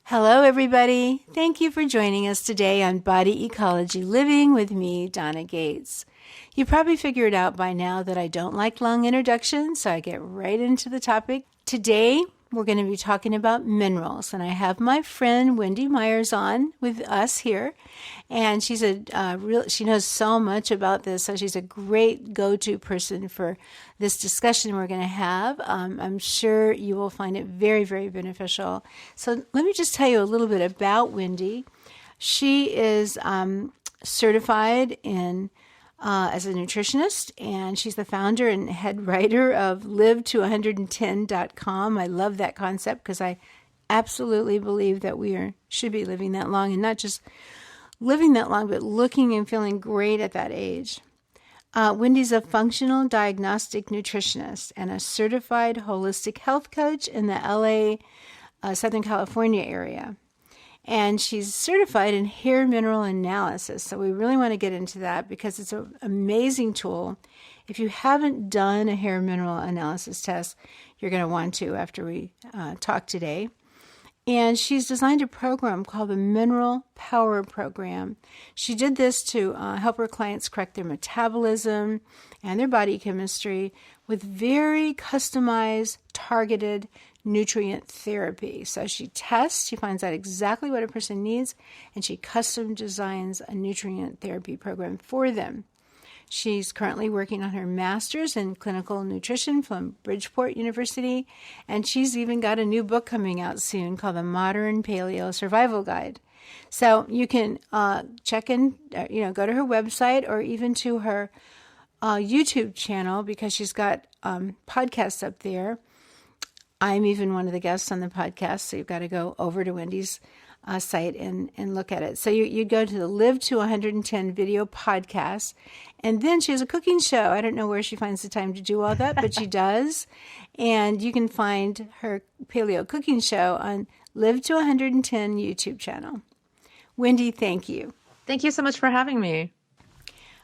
Hello, everybody. Thank you for joining us today on Body Ecology Living with me, Donna Gates. You probably figured out by now that I don't like long introductions, so I get right into the topic. Today, we're going to be talking about minerals, and I have my friend Wendy Myers on with us here, and she's she knows so much about this, so she's a great go-to person for this discussion we're going to have. I'm sure you will find it very, very beneficial. So let me just tell you a little bit about Wendy. She is certified as a nutritionist, and she's the founder and head writer of live to110.com. I love that concept because I absolutely believe that should be living that long, and not just living that long, but looking and feeling great at that age. Wendy's a functional diagnostic nutritionist and a certified holistic health coach in the LA, Southern California area. And she's certified in hair mineral analysis. So we really want to get into that because it's an amazing tool. If you haven't done a hair mineral analysis test, you're going to want to after we talk today. And she's designed a program called the Mineral Power Program. She did this to help her clients correct their metabolism and their body chemistry with very customized, targeted nutrient therapy. So she finds out exactly what a person needs, and she custom designs a nutrient therapy program for them. She's currently working on her master's in clinical nutrition from Bridgeport University, and she's even got a new book coming out soon called The Modern Paleo Survival Guide. So you can check in, go to her website or even to her YouTube channel because she's got podcasts up there. I'm even one of the guests on the podcast, so you've got to go over to Wendy's site and look at it. So you go to the Live to 110 video podcast, and then she has a cooking show. I don't know where she finds the time to do all that, but she does. And you can find her paleo cooking show on Live to 110 YouTube channel. Wendy, thank you. Thank you so much for having me.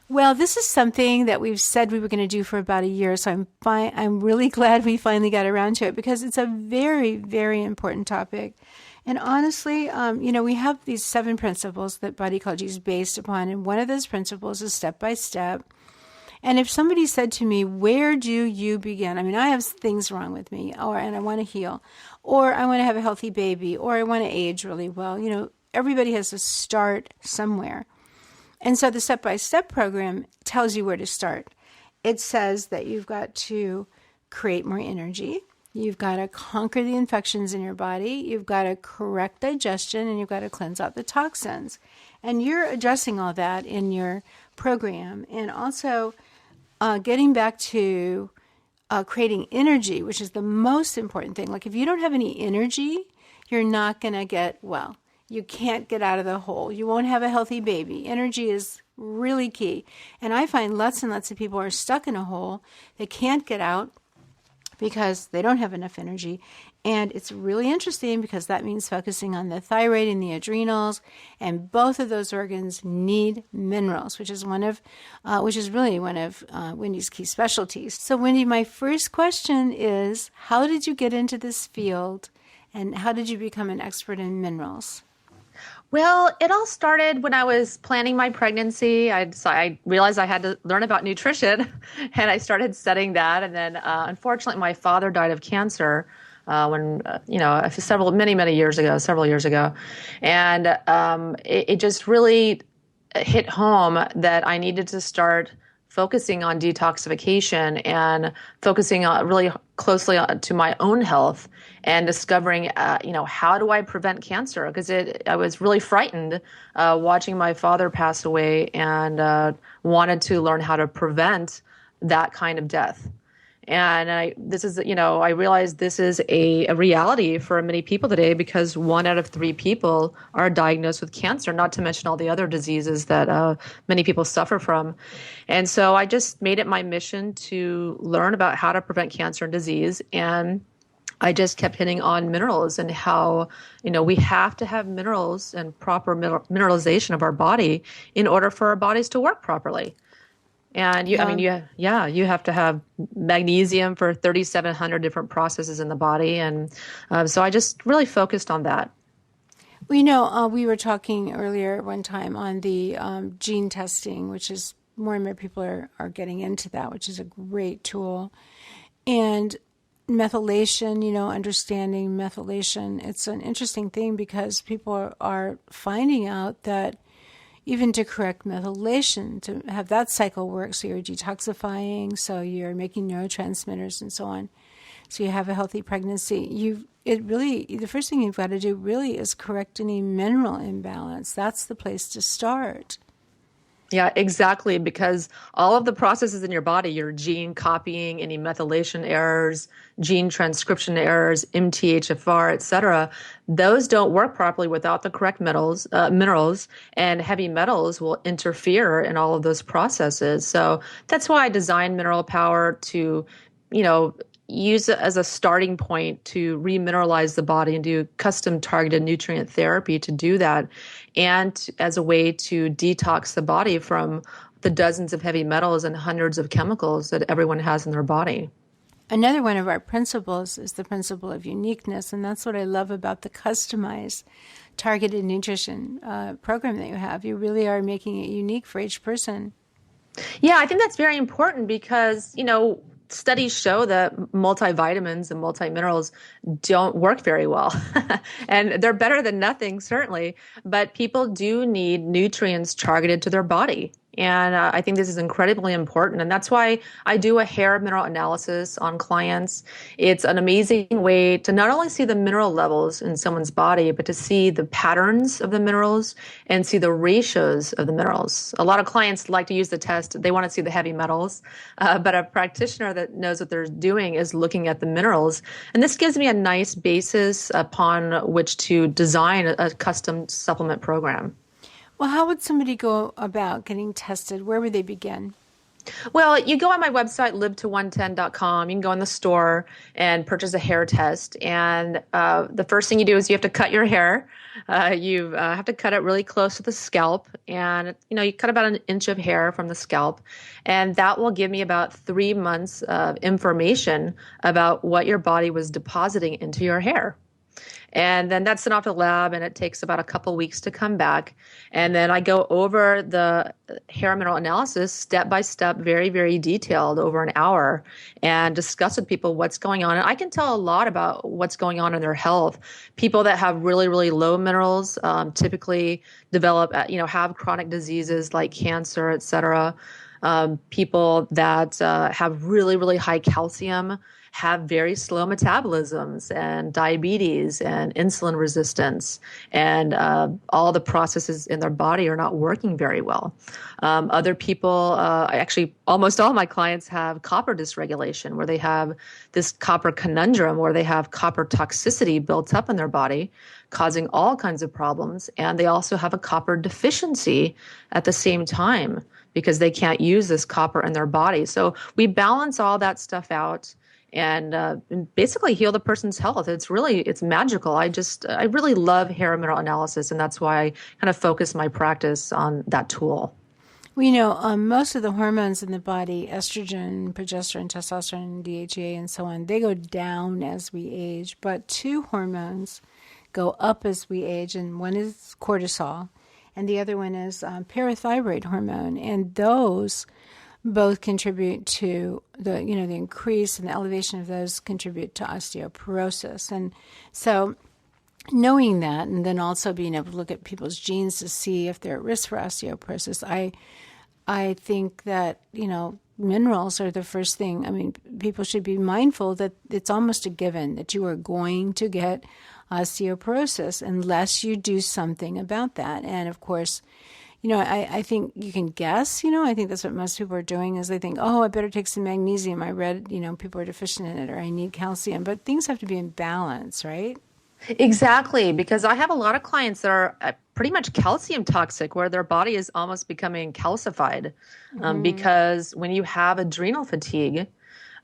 Well, this is something that we've said we were going to do for about a year, so I'm really glad we finally got around to it because it's a very, very important topic. And honestly, we have these 7 principles that body ecology is based upon, and one of those principles is step by step. And if somebody said to me, where do you begin? I mean, I have things wrong with me, and I want to heal, or I want to have a healthy baby, or I want to age really well. Everybody has to start somewhere. And so the step-by-step program tells you where to start. It says that you've got to create more energy. You've got to conquer the infections in your body. You've got to correct digestion, and you've got to cleanse out the toxins. And you're addressing all that in your program. And also getting back to creating energy, which is the most important thing. Like if you don't have any energy, you're not going to get well. You can't get out of the hole. You won't have a healthy baby. Energy is really key. And I find lots and lots of people are stuck in a hole. They can't get out because they don't have enough energy. And it's really interesting because that means focusing on the thyroid and the adrenals. And both of those organs need minerals, which is really one of Wendy's key specialties. So Wendy, my first question is, how did you get into this field? And how did you become an expert in minerals? Well, it all started when I was planning my pregnancy. I realized I had to learn about nutrition, and I started studying that. And then, unfortunately, my father died of cancer many years ago. And it just really hit home that I needed to start focusing on detoxification and focusing really closely to my own health and discovering, how do I prevent cancer? Because I was really frightened watching my father pass away and wanted to learn how to prevent that kind of death. And I realize this is a reality for many people today because 1 out of 3 people are diagnosed with cancer, not to mention all the other diseases that many people suffer from. And so I just made it my mission to learn about how to prevent cancer and disease. And I just kept hitting on minerals and how, we have to have minerals and proper mineralization of our body in order for our bodies to work properly. And you have to have magnesium for 3,700 different processes in the body. And so I just really focused on that. Well, we were talking earlier one time on the gene testing, which is more and more people are getting into that, which is a great tool. And methylation, understanding methylation, it's an interesting thing because people are finding out that even to correct methylation, to have that cycle work, so you're detoxifying, so you're making neurotransmitters and so on, so you have a healthy pregnancy, the first thing you've got to do really is correct any mineral imbalance. That's the place to start. Yeah, exactly. Because all of the processes in your body, your gene copying, any methylation errors, gene transcription errors, MTHFR, et cetera, those don't work properly without the correct minerals, and heavy metals will interfere in all of those processes. So that's why I designed Mineral Power to, use it as a starting point to remineralize the body and do custom targeted nutrient therapy to do that, and as a way to detox the body from the dozens of heavy metals and hundreds of chemicals that everyone has in their body. Another one of our principles is the principle of uniqueness, and that's what I love about the customized targeted nutrition program that you have. You really are making it unique for each person. Yeah, I think that's very important because, studies show that multivitamins and multiminerals don't work very well. And they're better than nothing, certainly, but people do need nutrients targeted to their body. And I think this is incredibly important. And that's why I do a hair mineral analysis on clients. It's an amazing way to not only see the mineral levels in someone's body, but to see the patterns of the minerals and see the ratios of the minerals. A lot of clients like to use the test. They want to see the heavy metals, but a practitioner that knows what they're doing is looking at the minerals. And this gives me a nice basis upon which to design a custom supplement program. Well, how would somebody go about getting tested? Where would they begin? Well, you go on my website, live110.com. You can go in the store and purchase a hair test. And the first thing you do is you have to cut your hair. You have to cut it really close to the scalp. And, you cut about an inch of hair from the scalp. And that will give me about 3 months of information about what your body was depositing into your hair. And then that's sent off to the lab, and it takes about a couple weeks to come back. And then I go over the hair mineral analysis step by step, very, very detailed, over an hour, and discuss with people what's going on. And I can tell a lot about what's going on in their health. People that have really, really low minerals typically develop, have chronic diseases like cancer, et cetera. People that have really, really high calcium have very slow metabolisms and diabetes and insulin resistance, and all the processes in their body are not working very well. Other people, actually, almost all my clients have copper dysregulation, where they have this copper conundrum, where they have copper toxicity built up in their body, causing all kinds of problems. And they also have a copper deficiency at the same time because they can't use this copper in their body. So we balance all that stuff out and basically heal the person's health. It's magical. I really love hair mineral analysis, and that's why I kind of focus my practice on that tool. Well, most of the hormones in the body, estrogen, progesterone, testosterone, DHEA, and so on, they go down as we age, but two hormones go up as we age, and one is cortisol, and the other one is parathyroid hormone, and those both contribute to the increase and the elevation of those contribute to osteoporosis. And so knowing that, and then also being able to look at people's genes to see if they're at risk for osteoporosis, I think that, minerals are the first thing. I mean, people should be mindful that it's almost a given that you are going to get osteoporosis unless you do something about that. And of course, I think you can guess, I think that's what most people are doing is they think, oh, I better take some magnesium. I read, people are deficient in it, or I need calcium. But things have to be in balance, right? Exactly, because I have a lot of clients that are pretty much calcium toxic, where their body is almost becoming calcified. Because when you have adrenal fatigue,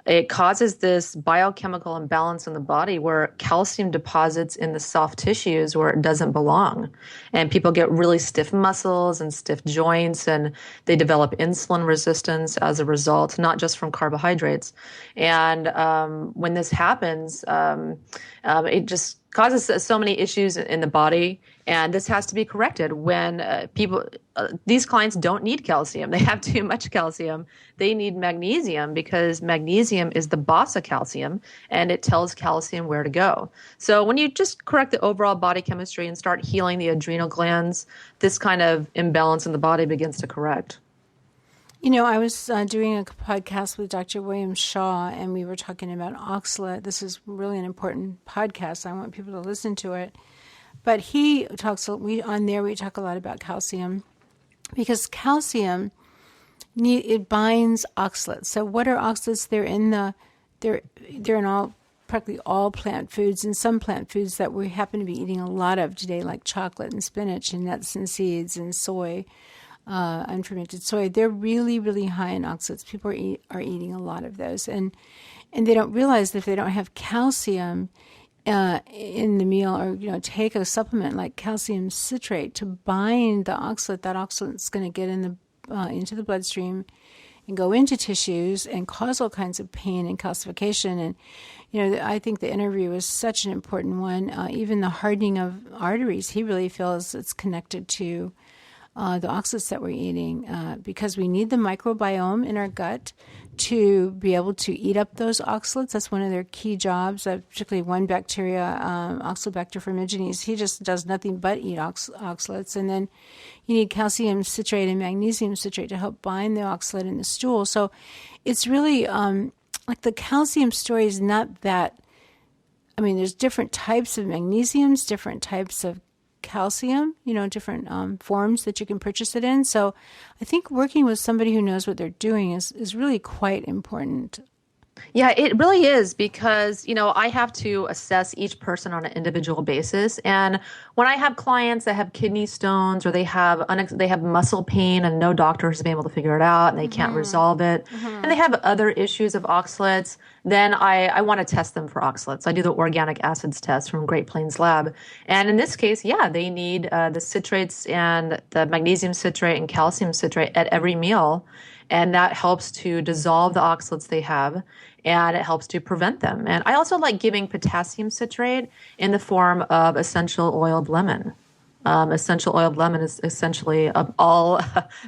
it causes this biochemical imbalance in the body where calcium deposits in the soft tissues where it doesn't belong. And people get really stiff muscles and stiff joints, and they develop insulin resistance as a result, not just from carbohydrates. And when this happens, it just causes so many issues in the body, and this has to be corrected when these clients don't need calcium. They have too much calcium. They need magnesium because magnesium is the boss of calcium, and it tells calcium where to go. So when you just correct the overall body chemistry and start healing the adrenal glands, this kind of imbalance in the body begins to correct. I was doing a podcast with Dr. William Shaw, and we were talking about oxalate. This is really an important podcast. I want people to listen to it. But he talks, we talk a lot about calcium, because calcium, it binds oxalates. So what are oxalates? They're in practically all plant foods, and some plant foods that we happen to be eating a lot of today, like chocolate and spinach and nuts and seeds and soy. Unfermented soy, they're really, really high in oxalates. People are eating a lot of those, and they don't realize that if they don't have calcium in the meal, or take a supplement like calcium citrate to bind the oxalate, that oxalate's going to get into the bloodstream and go into tissues and cause all kinds of pain and calcification. And I think the interview was such an important one. Even the hardening of arteries, he really feels it's connected to the oxalates that we're eating, because we need the microbiome in our gut to be able to eat up those oxalates. That's one of their key jobs, particularly one bacteria, Oxalobacter formigenes. He just does nothing but eat oxalates. And then you need calcium citrate and magnesium citrate to help bind the oxalate in the stool. So it's really like the calcium story is not that. There's different types of magnesiums, different types of calcium, different forms that you can purchase it in. So I think working with somebody who knows what they're doing is really quite important. Yeah, it really is, because, I have to assess each person on an individual basis. And when I have clients that have kidney stones, or they have muscle pain and no doctor has been able to figure it out and they can't resolve it, and they have other issues of oxalates, then I want to test them for oxalates. I do the organic acids test from Great Plains Lab. And in this case, they need the citrates and the magnesium citrate and calcium citrate at every meal. And that helps to dissolve the oxalates they have, and it helps to prevent them. And I also like giving potassium citrate in the form of essential oil of lemon. Essential oil of lemon is essentially all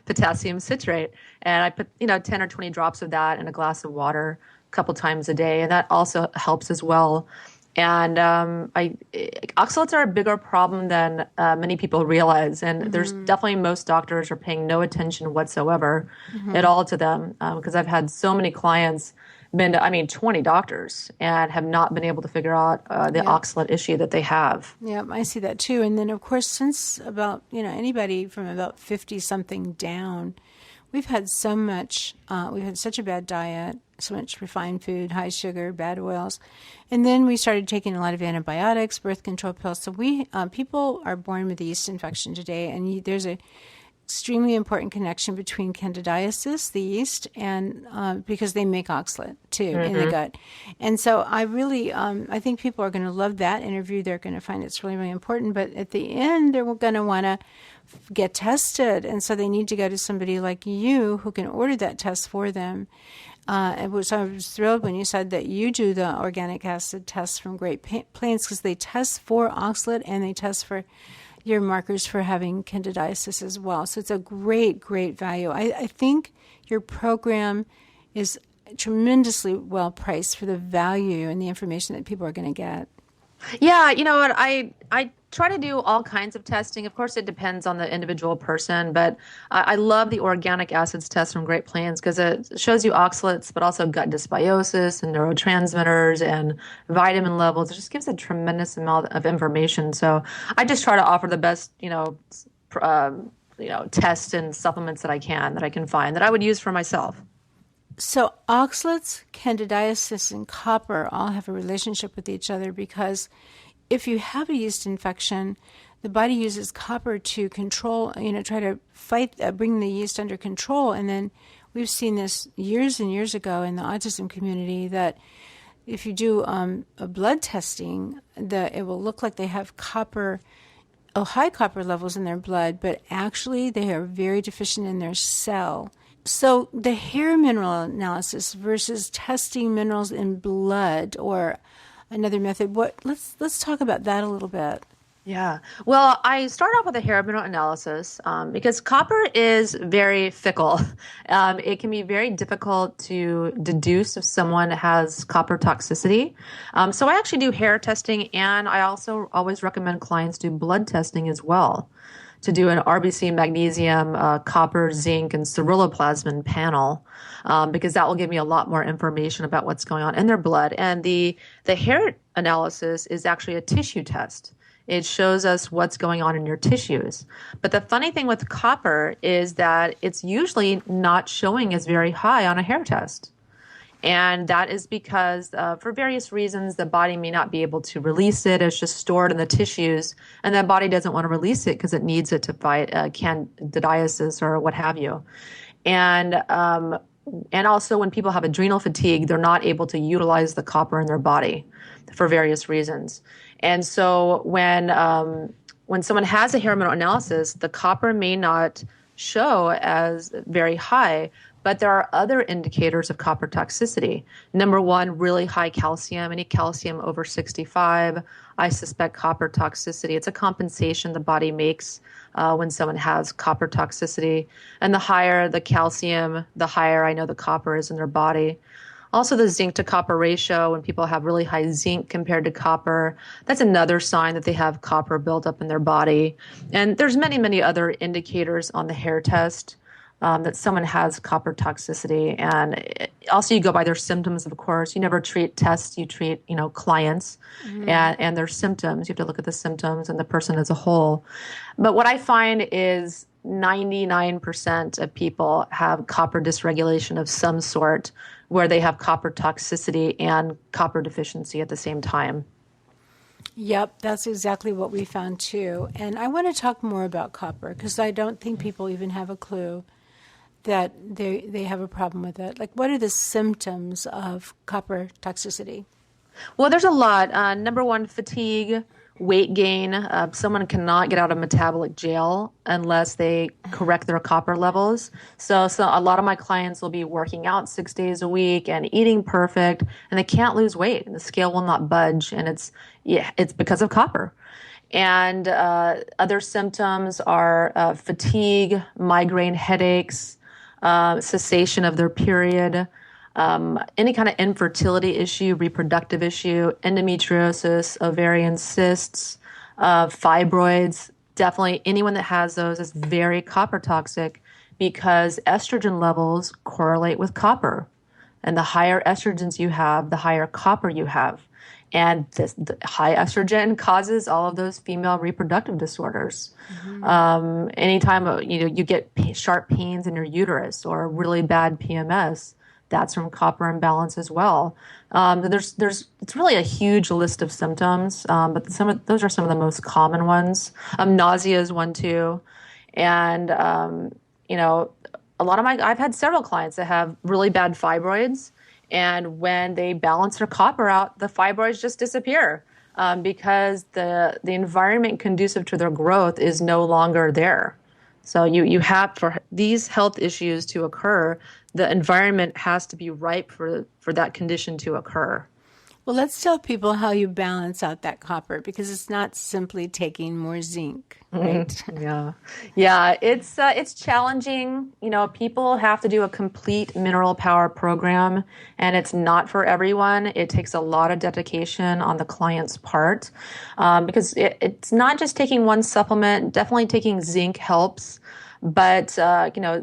potassium citrate. And I put 10 or 20 drops of that in a glass of water a couple times a day, and that also helps as well. And oxalates are a bigger problem than many people realize. And there's definitely, most doctors are paying no attention whatsoever at all to them, because I've had so many clients, 20 doctors, and have not been able to figure out the oxalate issue that they have. Yeah, I see that too. And then, of course, since about, anybody from about 50-something down, we've had such a bad diet, so much refined food, high sugar, bad oils. And then we started taking a lot of antibiotics, birth control pills. So people are born with a yeast infection today, and there's a extremely important connection between candidiasis, the yeast, and because they make oxalate too in the gut. And so I really, I think people are going to love that interview. They're going to find it's really, really important. But at the end, they're going to want to get tested. And so they need to go to somebody like you who can order that test for them. I was thrilled when you said that you do the organic acid test from Great Plains, because they test for oxalate and they test for your markers for having candidiasis as well. So it's a great, great value. I think your program is tremendously well priced for the value and the information that people are going to get. Yeah, you know what? I try to do all kinds of testing. Of course, it depends on the individual person, but I love the organic acids test from Great Plains because it shows you oxalates, but also gut dysbiosis and neurotransmitters and vitamin levels. It just gives a tremendous amount of information. So I just try to offer the best, tests and supplements that I can find that I would use for myself. So oxalates, candidiasis, and copper all have a relationship with each other, because if you have a yeast infection, the body uses copper to control, try to fight, bring the yeast under control. And then we've seen this years and years ago in the autism community that if you do a blood testing, it will look like they have high copper levels in their blood, but actually they are very deficient in their cell. So the hair mineral analysis versus testing minerals in blood or another method. Let's talk about that a little bit. Yeah. Well, I start off with a hair mineral analysis because copper is very fickle. It can be very difficult to deduce if someone has copper toxicity. So I actually do hair testing, and I also always recommend clients do blood testing as well to do an RBC magnesium, copper, zinc, and ceruloplasmin panel, because that will give me a lot more information about what's going on in their blood. And the hair analysis is actually a tissue test. It shows us what's going on in your tissues. But the funny thing with copper is that it's usually not showing as very high on a hair test. And that is because for various reasons, the body may not be able to release it. It's just stored in the tissues, and the body doesn't want to release it because it needs it to fight candidiasis or what have you. And also when people have adrenal fatigue, they're not able to utilize the copper in their body for various reasons. And so when someone has a hair mineral analysis, the copper may not show as very high, but there are other indicators of copper toxicity. Number one, really high calcium. Any calcium over 65, I suspect copper toxicity. It's a compensation the body makes when someone has copper toxicity. And the higher the calcium, the higher I know the copper is in their body. Also, the zinc to copper ratio, when people have really high zinc compared to copper, that's another sign that they have copper built up in their body. And there's many, many other indicators on the hair test that someone has copper toxicity. And also you go by their symptoms, of course. You never treat tests, you treat, clients and their symptoms. You have to look at the symptoms and the person as a whole. But what I find is 99% of people have copper dysregulation of some sort, where they have copper toxicity and copper deficiency at the same time. Yep, that's exactly what we found too. And I want to talk more about copper because I don't think people even have a clue that they have a problem with it. Like, what are the symptoms of copper toxicity? Well, there's a lot. Number one, fatigue, weight gain. Someone cannot get out of metabolic jail unless they correct their copper levels. So a lot of my clients will be working out 6 days a week and eating perfect, and they can't lose weight, and the scale will not budge, and it's because of copper. And other symptoms are fatigue, migraine headaches, cessation of their period, any kind of infertility issue, reproductive issue, endometriosis, ovarian cysts, fibroids. Definitely anyone that has those is very copper toxic because estrogen levels correlate with copper. And the higher estrogens you have, the higher copper you have. And the high estrogen causes all of those female reproductive disorders. Anytime you get sharp pains in your uterus or really bad PMS, that's from copper imbalance as well. It's really a huge list of symptoms, but those are some of the most common ones. Nausea is one too, and I've had several clients that have really bad fibroids. And when they balance their copper out, the fibroids just disappear because the environment conducive to their growth is no longer there. So you have, for these health issues to occur, the environment has to be ripe for that condition to occur. Well, let's tell people how you balance out that copper because it's not simply taking more zinc, right? Yeah. It's challenging. People have to do a complete mineral power program, and it's not for everyone. It takes a lot of dedication on the client's part because it's not just taking one supplement. Definitely taking zinc helps. But,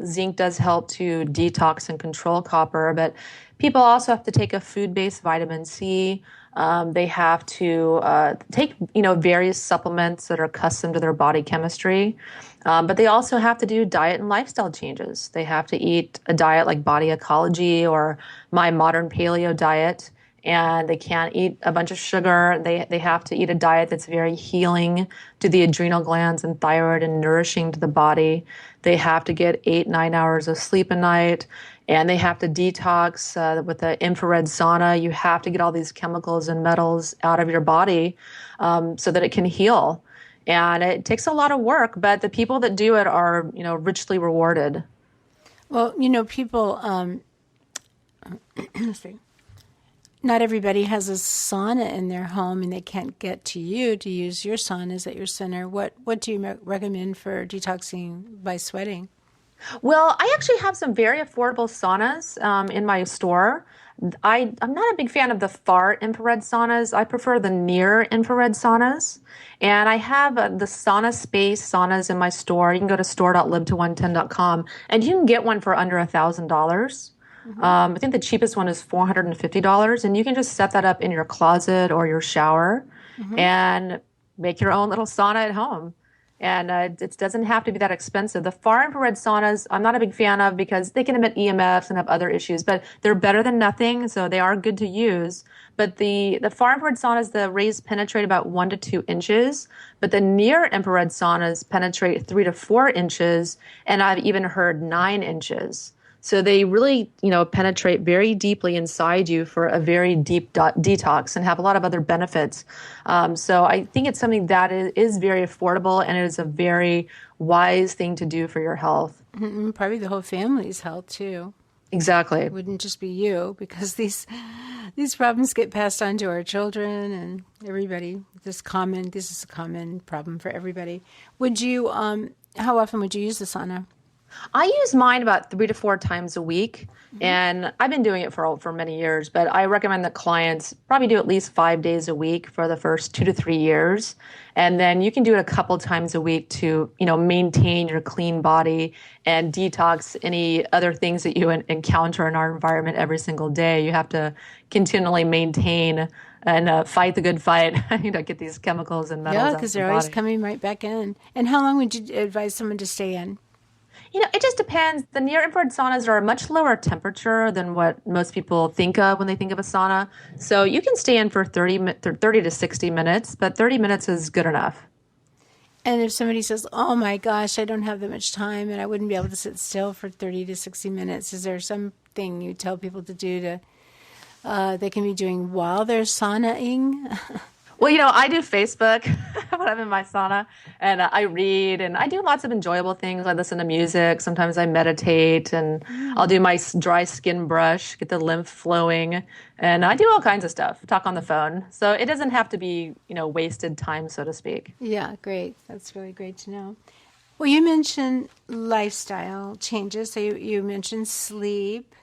zinc does help to detox and control copper. But people also have to take a food-based vitamin C. They have to take, various supplements that are custom to their body chemistry. But they also have to do diet and lifestyle changes. They have to eat a diet like Body Ecology or My Modern Paleo diet. And they can't eat a bunch of sugar. They have to eat a diet that's very healing to the adrenal glands and thyroid and nourishing to the body. They have to get 8-9 hours of sleep a night, and they have to detox with the infrared sauna. You have to get all these chemicals and metals out of your body so that it can heal. And it takes a lot of work, but the people that do it are, richly rewarded. Well, people, let's see. not everybody has a sauna in their home and they can't get to you to use your saunas at your center. What do you recommend for detoxing by sweating? Well, I actually have some very affordable saunas in my store. I'm not a big fan of the far infrared saunas. I prefer the near infrared saunas. And I have the Sauna Space saunas in my store. You can go to store.live110.com and you can get one for under $1,000. I think the cheapest one is $450, and you can just set that up in your closet or your shower and make your own little sauna at home. And it doesn't have to be that expensive. The far infrared saunas, I'm not a big fan of because they can emit EMFs and have other issues, but they're better than nothing, so they are good to use. But the far infrared saunas, the rays penetrate about 1 to 2 inches, but the near infrared saunas penetrate 3 to 4 inches, and I've even heard 9 inches. So they really, penetrate very deeply inside you for a very deep detox and have a lot of other benefits. So I think it's something that is very affordable, and it is a very wise thing to do for your health. Mm-hmm. Probably the whole family's health too. Exactly. It wouldn't just be you, because these problems get passed on to our children and everybody. This is a common problem for everybody. Would you, how often would you use the sauna? I use mine about 3 to 4 times a week, and I've been doing it for many years, but I recommend that clients probably do at least 5 days a week for the first 2 to 3 years. And then you can do it a couple times a week to, maintain your clean body and detox any other things that you encounter in our environment every single day. You have to continually maintain and fight the good fight, get these chemicals and metals out of because your they're always body. coming right back in. And how long would you advise someone to stay in? It just depends. The near infrared saunas are a much lower temperature than what most people think of when they think of a sauna. So you can stay in for 30 to 60 minutes, but 30 minutes is good enough. And if somebody says, oh my gosh, I don't have that much time and I wouldn't be able to sit still for 30 to 60 minutes, is there something you tell people to do they can be doing while they're saunaing? Well, I do Facebook when I'm in my sauna, and I read, and I do lots of enjoyable things. I listen to music. Sometimes I meditate, and I'll do my dry skin brush, get the lymph flowing, and I do all kinds of stuff, talk on the phone. So it doesn't have to be, wasted time, so to speak. Yeah, great. That's really great to know. Well, you mentioned lifestyle changes. So you mentioned sleep.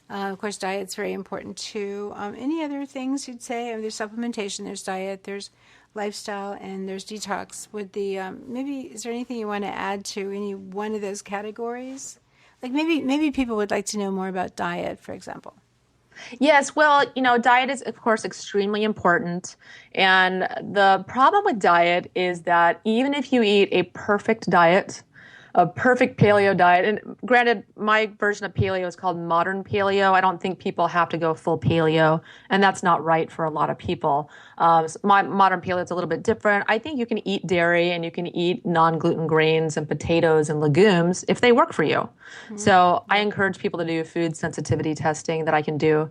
Of course, diet's very important too. Any other things you'd say? I mean, there's supplementation, there's diet, there's lifestyle, and there's detox. Would maybe is there anything you want to add to any one of those categories? Like maybe people would like to know more about diet, for example. Yes, well, diet is, of course, extremely important. And the problem with diet is that even if you eat a perfect diet, a perfect paleo diet, and granted, my version of paleo is called modern paleo. I don't think people have to go full paleo, and that's not right for a lot of people. So my modern paleo is a little bit different. I think you can eat dairy and you can eat non-gluten grains and potatoes and legumes if they work for you. Mm-hmm. So I encourage people to do food sensitivity testing that I can do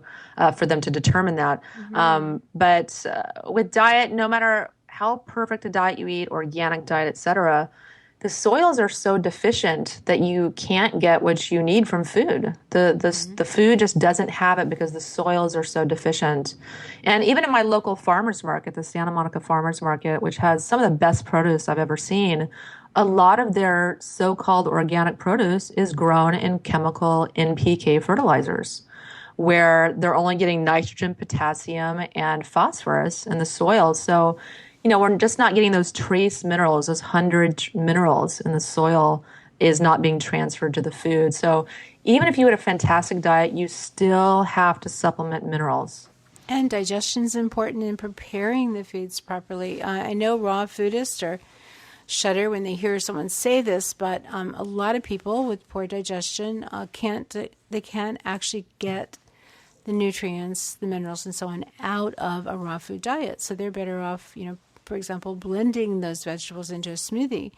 for them to determine that. Mm-hmm. But with diet, no matter how perfect a diet you eat, organic diet, et cetera, the soils are so deficient that you can't get what you need from food. The food just doesn't have it because the soils are so deficient. And even at my local farmers market, the Santa Monica Farmers Market, which has some of the best produce I've ever seen, a lot of their so-called organic produce is grown in chemical NPK fertilizers, where they're only getting nitrogen, potassium, and phosphorus in the soil. So we're just not getting those trace minerals, those 100 minerals in the soil is not being transferred to the food. So even if you had a fantastic diet, you still have to supplement minerals. And digestion is important in preparing the foods properly. I know raw foodists shudder when they hear someone say this, but a lot of people with poor digestion can't actually get the nutrients, the minerals, and so on out of a raw food diet. So they're better off, for example, blending those vegetables into a smoothie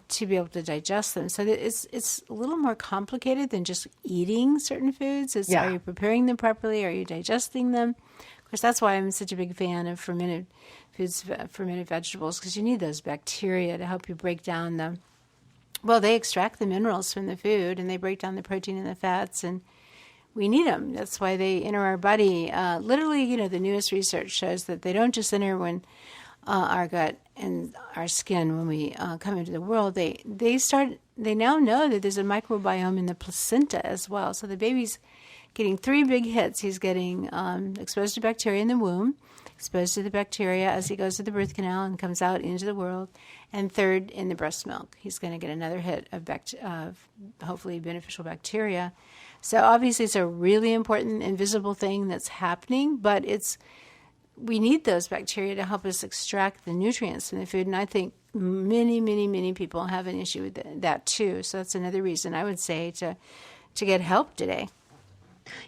to be able to digest them. So that it's a little more complicated than just eating certain foods. Are you preparing them properly? Are you digesting them? Of course, that's why I'm such a big fan of fermented foods, fermented vegetables, because you need those bacteria to help you break down they extract the minerals from the food and they break down the protein and the fats. And we need them. That's why they enter our body. Literally, the newest research shows that they don't just enter when our gut and our skin when we come into the world. They now know that there's a microbiome in the placenta as well. So the baby's getting 3 big hits. He's getting exposed to bacteria in the womb, exposed to the bacteria as he goes to the birth canal and comes out into the world, and third, in the breast milk. He's going to get another hit of hopefully beneficial bacteria. So obviously it's a really important invisible thing that's happening, but we need those bacteria to help us extract the nutrients from the food. And I think many, many, many people have an issue with that too. So that's another reason I would say to get help today.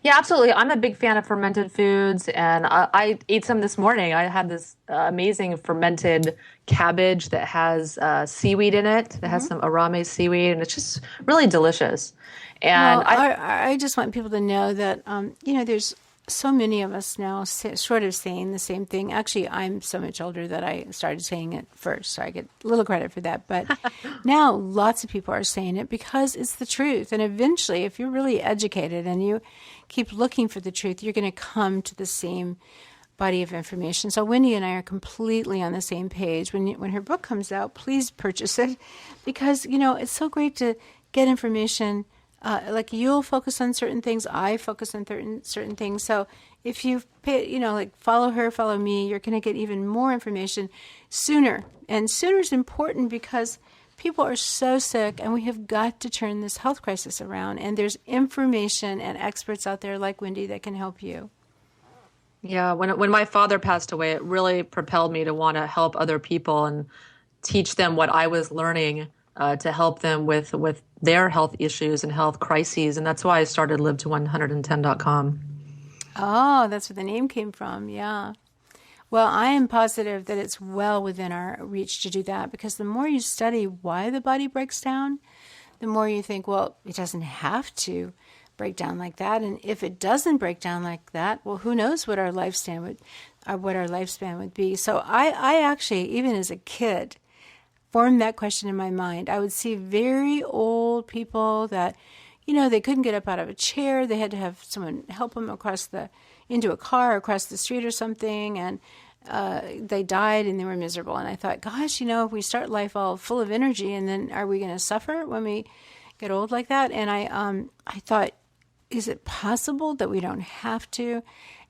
Yeah, absolutely. I'm a big fan of fermented foods, and I ate some this morning. I had this amazing fermented cabbage that has seaweed in it, that has some arame seaweed, and it's just really delicious. And well, I just want people to know that, there's so many of us now sort of saying the same thing. Actually, I'm so much older that I started saying it first, so I get a little credit for that. But now lots of people are saying it because it's the truth. And eventually, if you're really educated and you keep looking for the truth, you're going to come to the same body of information. So Wendy and I are completely on the same page. When her book comes out, please purchase it because, it's so great to get information. Like you'll focus on certain things, I focus on certain things. So if you pay, follow her, follow me, you're going to get even more information sooner. And sooner is important because people are so sick, and we have got to turn this health crisis around. And there's information and experts out there like Wendy that can help you. Yeah, when my father passed away, it really propelled me to want to help other people and teach them what I was learning. To help them with their health issues and health crises. And that's why I started live-to110.com. Oh, that's where the name came from. Yeah. Well, I am positive that it's well within our reach to do that, because the more you study why the body breaks down, the more you think, well, it doesn't have to break down like that. And if it doesn't break down like that, well, who knows what our lifespan would be. So I actually, even as a kid, formed that question in my mind. I would see very old people that, they couldn't get up out of a chair. They had to have someone help them into a car across the street or something. And they died and they were miserable. And I thought, gosh, if we start life all full of energy, and then are we going to suffer when we get old like that? And I thought, is it possible that we don't have to?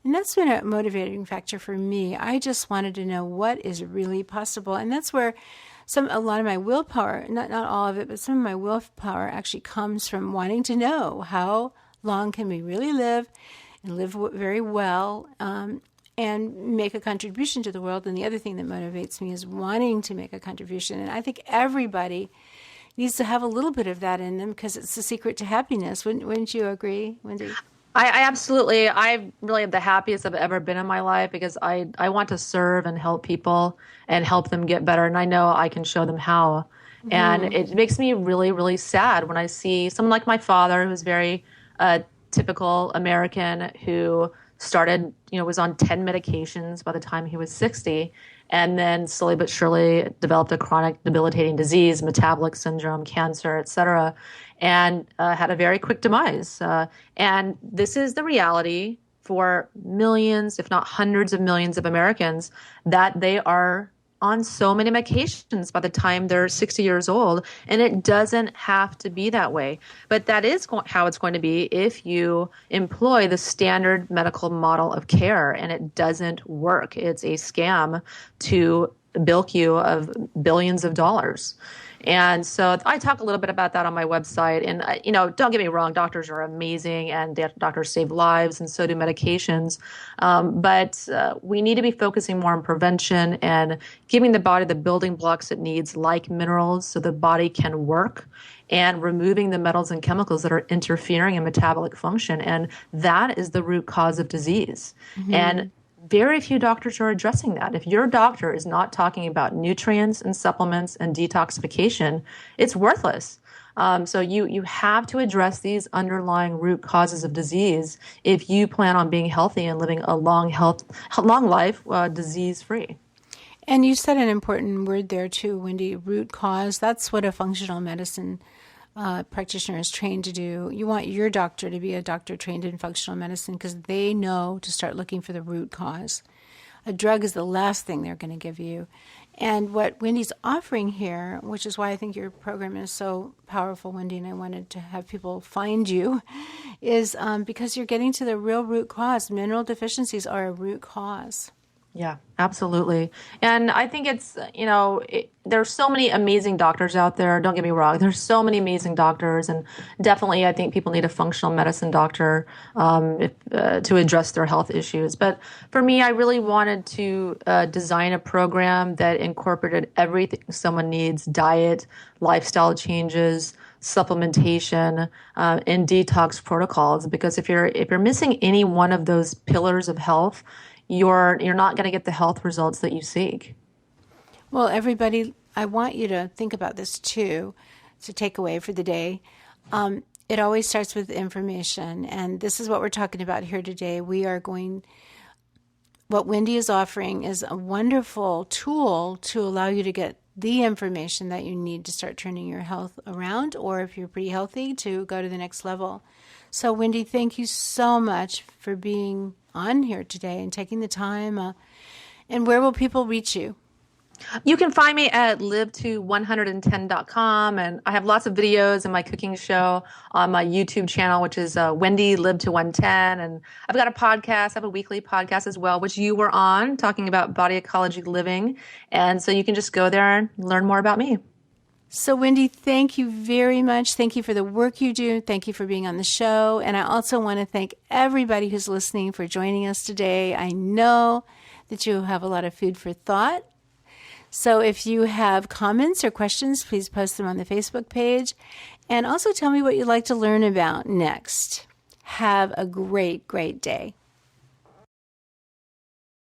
And that's been a motivating factor for me. I just wanted to know what is really possible. And that's where a lot of my willpower, not all of it, but some of my willpower actually comes from wanting to know how long can we really live and live very well and make a contribution to the world. And the other thing that motivates me is wanting to make a contribution. And I think everybody needs to have a little bit of that in them, because it's the secret to happiness. Wouldn't you agree, Wendy? I absolutely, I really am the happiest I've ever been in my life, because I want to serve and help people and help them get better. And I know I can show them how. Mm-hmm. And it makes me really, really sad when I see someone like my father, who's very typical American, who started, was on 10 medications by the time he was 60. And then slowly but surely developed a chronic debilitating disease, metabolic syndrome, cancer, et cetera, and had a very quick demise. And this is the reality for millions, if not hundreds of millions of Americans, that they are on so many medications by the time they're 60 years old. And it doesn't have to be that way. But that is how it's going to be if you employ the standard medical model of care, and it doesn't work. It's a scam to bilk you of billions of dollars. And so I talk a little bit about that on my website. And, don't get me wrong, doctors are amazing, and doctors save lives, and so do medications. But we need to be focusing more on prevention and giving the body the building blocks it needs, like minerals, so the body can work, and removing the metals and chemicals that are interfering in metabolic function. And that is the root cause of disease. Mm-hmm. And very few doctors are addressing that. If your doctor is not talking about nutrients and supplements and detoxification, it's worthless. So you have to address these underlying root causes of disease if you plan on being healthy and living a long life, disease-free. And you said an important word there too, Wendy, root cause. That's what a functional medicine practitioner is trained to do. You want your doctor to be a doctor trained in functional medicine because they know to start looking for the root cause. A drug is the last thing they're going to give you. And what Wendy's offering here, which is why I think your program is so powerful, Wendy, and I wanted to have people find you, is because you're getting to the real root cause. Mineral deficiencies are a root cause. Yeah, absolutely. And I think it's, there's so many amazing doctors out there. Don't get me wrong. There's so many amazing doctors. And definitely, I think people need a functional medicine doctor to address their health issues. But for me, I really wanted to design a program that incorporated everything someone needs: diet, lifestyle changes, supplementation, and detox protocols. Because if you're missing any one of those pillars of health, you're not going to get the health results that you seek. Well, everybody, I want you to think about this too. It's a takeaway for the day. It always starts with information, and this is what we're talking about here today. What Wendy is offering is a wonderful tool to allow you to get the information that you need to start turning your health around, or if you're pretty healthy, to go to the next level. So, Wendy, thank you so much for being on here today and taking the time. And where will people reach you? You can find me at liveto110.com, and I have lots of videos in my cooking show on my YouTube channel, which is Wendy Live to 110. And I've got a podcast. I have a weekly podcast as well, which you were on, talking about body ecology living. And so you can just go there and learn more about me. So, Wendy, thank you very much. Thank you for the work you do. Thank you for being on the show. And I also want to thank everybody who's listening for joining us today. I know that you have a lot of food for thought. So if you have comments or questions, please post them on the Facebook page. And also tell me what you'd like to learn about next. Have a great, great day.